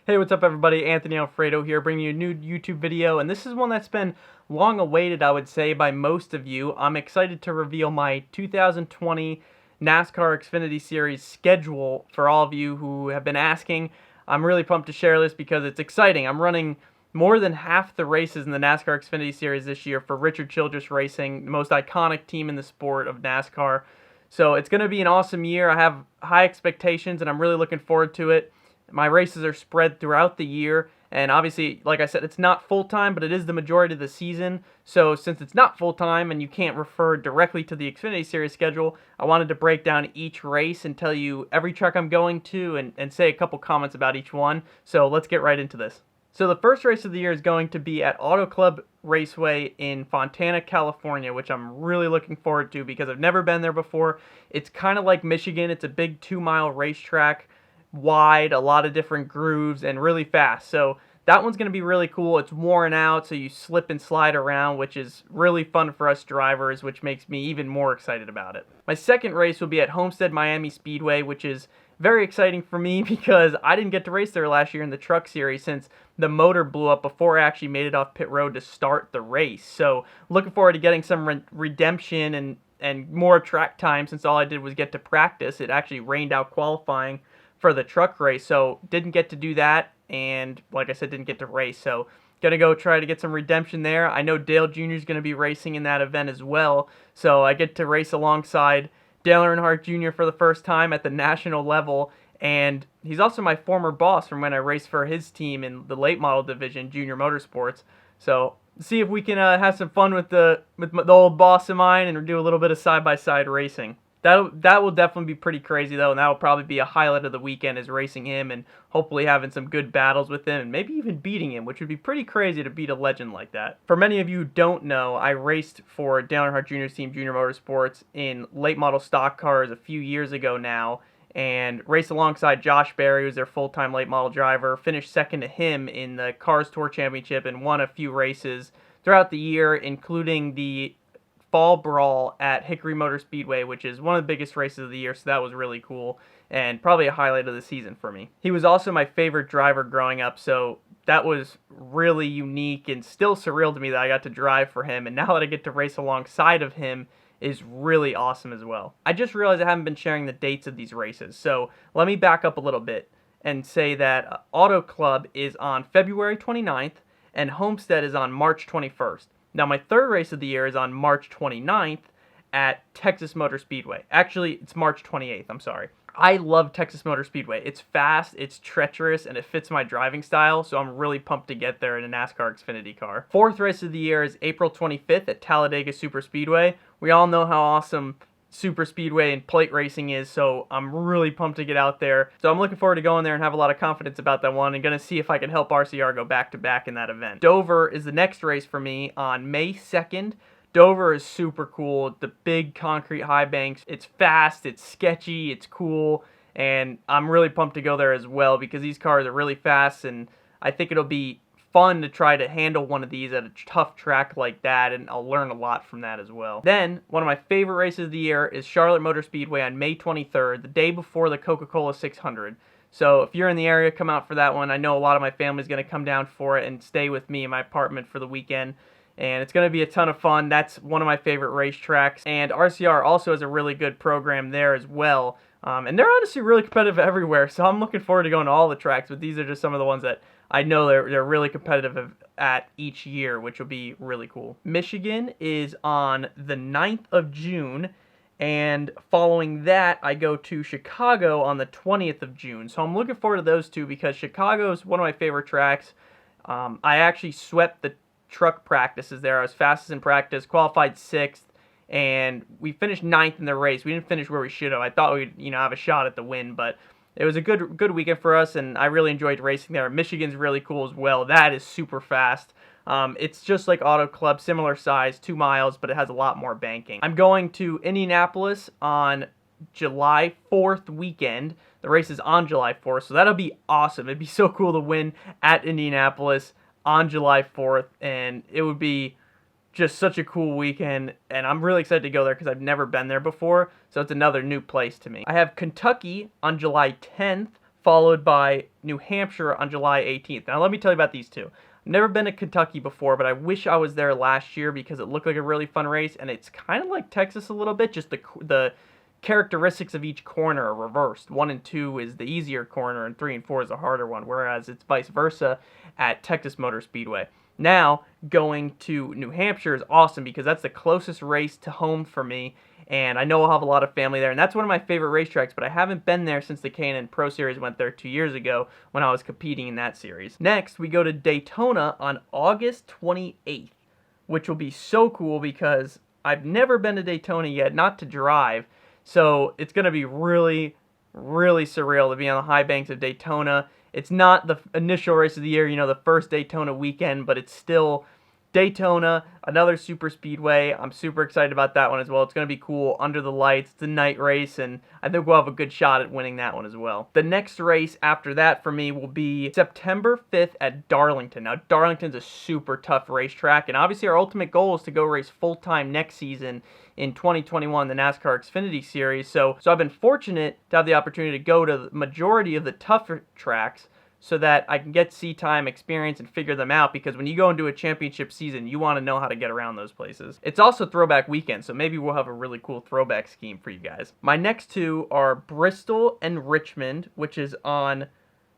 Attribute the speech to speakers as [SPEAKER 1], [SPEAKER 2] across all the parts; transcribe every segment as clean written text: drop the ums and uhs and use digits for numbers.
[SPEAKER 1] Hey, what's up everybody? Anthony Alfredo here, bringing you a new YouTube video, and this is one that's been long awaited, I would say, by most of you. I'm excited to reveal my 2020 NASCAR Xfinity Series schedule for all of you who have been asking. I'm really pumped to share this because it's exciting. I'm running more than half the races in the NASCAR Xfinity Series this year for Richard Childress Racing, the most iconic team in the sport of NASCAR. So it's going to be an awesome year. I have high expectations, and I'm really looking forward to it. My races are spread throughout the year, and obviously, like I said, it's not full-time, but it is the majority of the season. So since it's not full-time and you can't refer directly to the Xfinity Series schedule, I wanted to break down each race and tell you every track I'm going to and say a couple comments about each one. So let's get right into this. So the first race of the year is going to be at Auto Club Raceway in Fontana, California, which I'm really looking forward to because I've never been there before. It's kind of like Michigan. It's a big 2-mile racetrack, wide, a lot of different grooves, and really fast. So that one's going to be really cool. It's worn out, so you slip and slide around, which is really fun for us drivers, which makes me even more excited about it. My second race will be at Homestead Miami Speedway, which is very exciting for me because I didn't get to race there last year in the Truck Series since the motor blew up before I actually made it off pit road to start the race. So looking forward to getting some redemption and more track time since all I did was get to practice. It actually rained out qualifying for the truck race, so didn't get to do that, and like I said, didn't get to race, so gonna go try to get some redemption there. I know Dale Jr. is gonna be racing in that event as well, so I get to race alongside Dale Earnhardt Jr. for the first time at the national level, and he's also my former boss from when I raced for his team in the late model division, Junior Motorsports. So see if we can have some fun with the old boss of mine and do a little bit of side-by-side racing. That will definitely be pretty crazy, though, and that will probably be a highlight of the weekend, is racing him and hopefully having some good battles with him and maybe even beating him, which would be pretty crazy to beat a legend like that. For many of you who don't know, I raced for Dale Earnhardt Jr.'s team, Junior Motorsports, in late model stock cars a few years ago now, and raced alongside Josh Berry, who's their full-time late model driver, finished second to him in the Cars Tour Championship and won a few races throughout the year, including the Fall Brawl at Hickory Motor Speedway, which is one of the biggest races of the year, so that was really cool and probably a highlight of the season for me. He was also my favorite driver growing up, so that was really unique and still surreal to me that I got to drive for him, and now that I get to race alongside of him is really awesome as well. I just realized I haven't been sharing the dates of these races, so let me back up a little bit and say that Auto Club is on February 29th and Homestead is on March 21st. Now, my third race of the year is on March 29th at Texas Motor Speedway. Actually, it's March 28th, I'm sorry. I love Texas Motor Speedway. It's fast, it's treacherous, and it fits my driving style, so I'm really pumped to get there in a NASCAR Xfinity car. Fourth race of the year is April 25th at Talladega Super Speedway. We all know how awesome super speedway and plate racing is, so I'm really pumped to get out there. So I'm looking forward to going there and have a lot of confidence about that one and going to see if I can help RCR go back-to-back in that event. Dover is the next race for me on May 2nd. Dover is super cool. The big concrete high banks. It's fast, it's sketchy, it's cool, and I'm really pumped to go there as well because these cars are really fast, and I think it'll be fun to try to handle one of these at a tough track like that, and I'll learn a lot from that as well. Then, one of my favorite races of the year is Charlotte Motor Speedway on May 23rd, the day before the Coca-Cola 600. So if you're in the area, come out for that one. I know a lot of my family is going to come down for it and stay with me in my apartment for the weekend, and it's going to be a ton of fun. That's one of my favorite racetracks, and RCR also has a really good program there as well. And they're honestly really competitive everywhere, so I'm looking forward to going to all the tracks, but these are just some of the ones that I know they're really competitive at each year, which will be really cool. Michigan is on the 9th of June, and following that, I go to Chicago on the 20th of June. So I'm looking forward to those two because Chicago is one of my favorite tracks. I actually swept the truck practices there. I was fastest in practice, qualified 6th, and we finished 9th in the race. We didn't finish where we should have. I thought we'd have a shot at the win, but it was a good weekend for us, and I really enjoyed racing there. Michigan's really cool as well. That is super fast. It's just like Auto Club, similar size, 2 miles, but it has a lot more banking. I'm going to Indianapolis on July 4th weekend. The race is on July 4th, so that'll be awesome. It'd be so cool to win at Indianapolis on July 4th, and it would be just such a cool weekend, and I'm really excited to go there because I've never been there before, so it's another new place to me. I have Kentucky on July 10th followed by New Hampshire on July 18th. Now let me tell you about these two. I've never been to Kentucky before, but I wish I was there last year because it looked like a really fun race, and it's kind of like Texas a little bit, just the characteristics of each corner are reversed. 1 and 2 is the easier corner, and 3 and 4 is the harder one, whereas it's vice versa at Texas Motor Speedway. Now, going to New Hampshire is awesome because that's the closest race to home for me, and I know I'll have a lot of family there, and that's one of my favorite racetracks, but I haven't been there since the K&N Pro Series went there 2 years ago when I was competing in that series. Next, we go to Daytona on August 28th, which will be so cool because I've never been to Daytona yet, not to drive, so it's going to be really, really surreal to be on the high banks of Daytona. It's not the initial race of the year, you know, the first Daytona weekend, but it's still Daytona, another super speedway. I'm super excited about that one as well. It's going to be cool under the lights. It's a night race, and I think we'll have a good shot at winning that one as well. The next race after that for me will be September 5th at Darlington. Now, Darlington's a super tough racetrack, and obviously our ultimate goal is to go race full-time next season in 2021, the NASCAR Xfinity Series. So I've been fortunate to have the opportunity to go to the majority of the tougher tracks so that I can get seat time, experience, and figure them out, because when you go into a championship season, you want to know how to get around those places. It's also throwback weekend, so maybe we'll have a really cool throwback scheme for you guys. My next two are Bristol and Richmond, which is on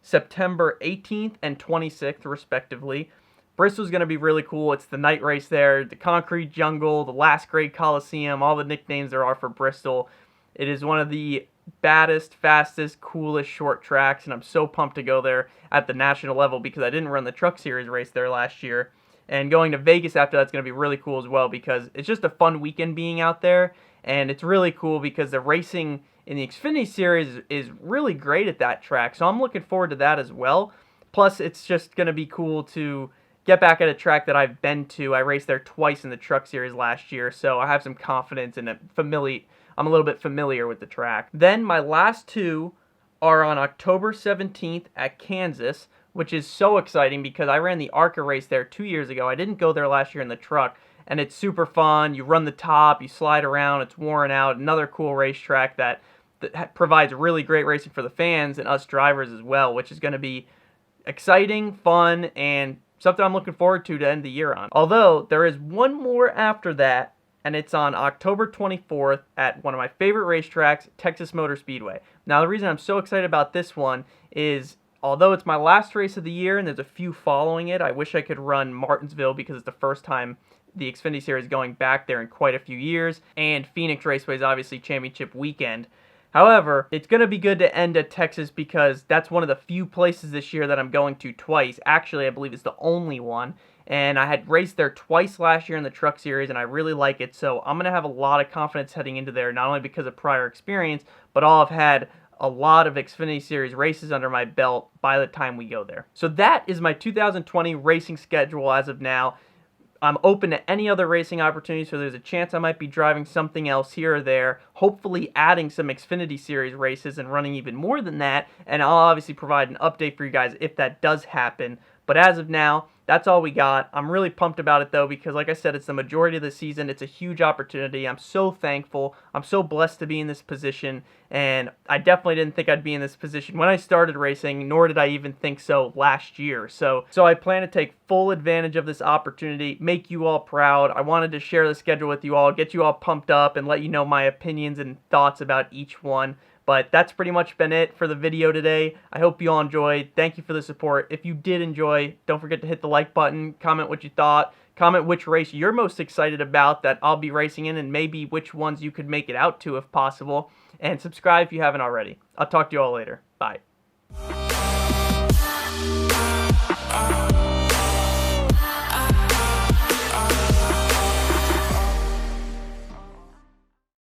[SPEAKER 1] September 18th and 26th, respectively. Bristol's going to be really cool. It's the night race there, the concrete jungle, the last great Coliseum, all the nicknames there are for Bristol. It is one of the baddest, fastest, coolest short tracks, and I'm so pumped to go there at the national level because I didn't run the Truck Series race there last year. And going to Vegas after that's going to be really cool as well because it's just a fun weekend being out there, and it's really cool because the racing in the Xfinity Series is really great at that track, so I'm looking forward to that as well. Plus, it's just going to be cool to get back at a track that I've been to. I raced there twice in the Truck Series last year, so I have some confidence in it. I'm a little bit familiar with the track. Then my last two are on October 17th at Kansas, which is so exciting because I ran the ARCA race there 2 years ago. I didn't go there last year in the truck, and it's super fun. You run the top, you slide around, it's worn out. Another cool racetrack that provides really great racing for the fans and us drivers as well, which is going to be exciting, fun, and something I'm looking forward to end the year on. Although, there is one more after that, and it's on October 24th at one of my favorite racetracks, Texas Motor Speedway. Now, the reason I'm so excited about this one is, although it's my last race of the year and there's a few following it, I wish I could run Martinsville because it's the first time the Xfinity Series is going back there in quite a few years, and Phoenix Raceway is obviously championship weekend. However, it's going to be good to end at Texas because that's one of the few places this year that I'm going to twice. Actually, I believe it's the only one. And I had raced there twice last year in the Truck Series, and I really like it. So I'm going to have a lot of confidence heading into there, not only because of prior experience, but I'll have had a lot of Xfinity Series races under my belt by the time we go there. So that is my 2020 racing schedule as of now. I'm open to any other racing opportunities, so there's a chance I might be driving something else here or there, hopefully adding some Xfinity Series races and running even more than that, and I'll obviously provide an update for you guys if that does happen. But as of now, that's all we got. I'm really pumped about it, though, because like I said, it's the majority of the season. It's a huge opportunity. I'm so thankful. I'm so blessed to be in this position, and I definitely didn't think I'd be in this position when I started racing, nor did I even think so last year. So I plan to take full advantage of this opportunity, make you all proud. I wanted to share the schedule with you all, get you all pumped up, and let you know my opinions and thoughts about each one. But that's pretty much been it for the video today. I hope you all enjoyed. Thank you for the support. If you did enjoy, don't forget to hit the like button, comment what you thought, comment which race you're most excited about that I'll be racing in, and maybe which ones you could make it out to if possible. And subscribe if you haven't already. I'll talk to you all later. Bye.